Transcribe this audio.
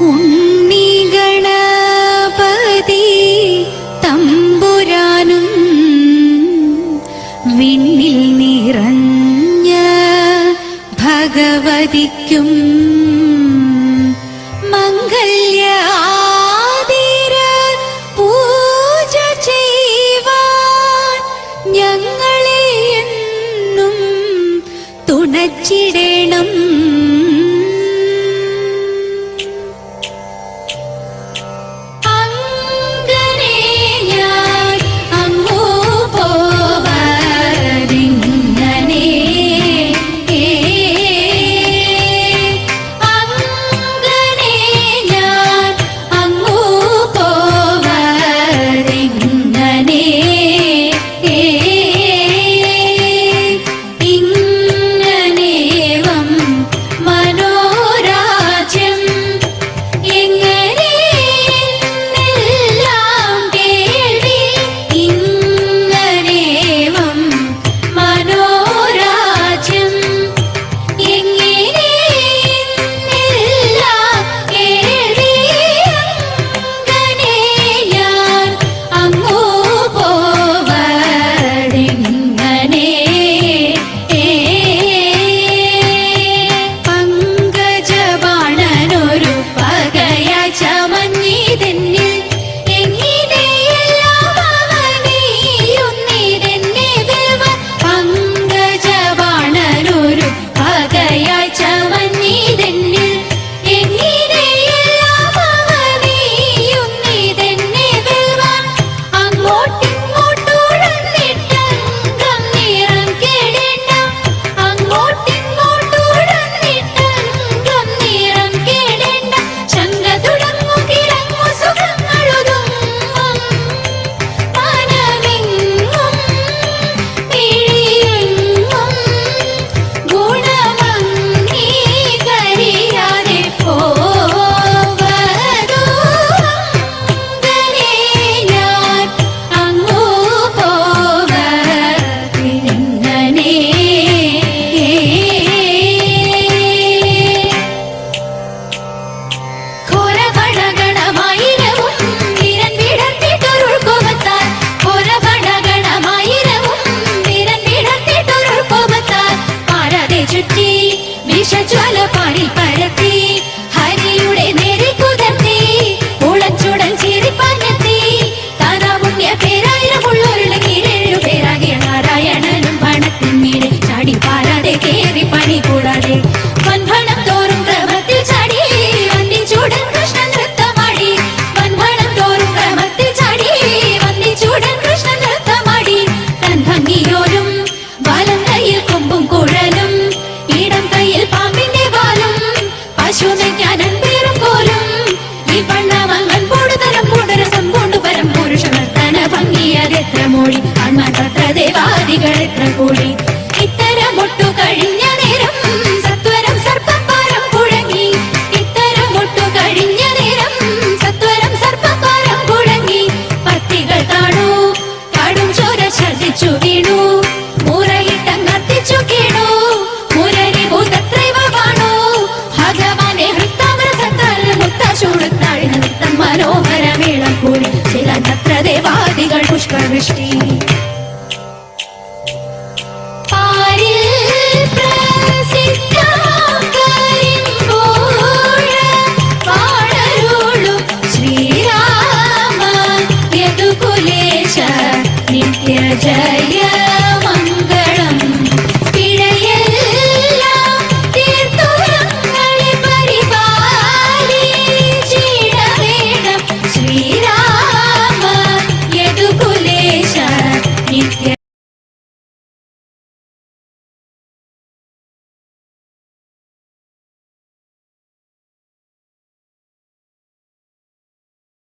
ഉണ്ണി ഗണപതി തമ്പുരാനും വിണ്ണിൽ നിറഞ്ഞ ഭഗവതിക്കും മംഗല്യ ആതിര പൂജ ചെയ്യുവാൻ ഞങ്ങളെ എന്നും തുണച്ചിടണം. ദേവാദികളെത്ര കൂടി ഇത്തരമൊട്ടു കഴിഞ്ഞ നേരം സത്വരം സർപ്പപ്പാരം കുഴങ്ങി. ഇത്തരമൊട്ടു കഴിഞ്ഞ നേരം സത്വരം സർപ്പപ്പാരം കുഴങ്ങി. പത്തികൾ താണു കാടും ചോര ഛർദിച്ചു വീണു. മുറയിട്ടങ്ങർത്തിച്ചു കീണു. മുരരി ഭൂതത്രൈവ വാണു. ഭഗവാനെ ഹൃത്താമൃതത്താൽ മുത്തചൂടുത്താഴിന നൃത്തം മനോഹര മേളം കൂടി. ചില നത്ര ദേവാദികൾ പുഷ്പവൃഷ്ടി. Jaya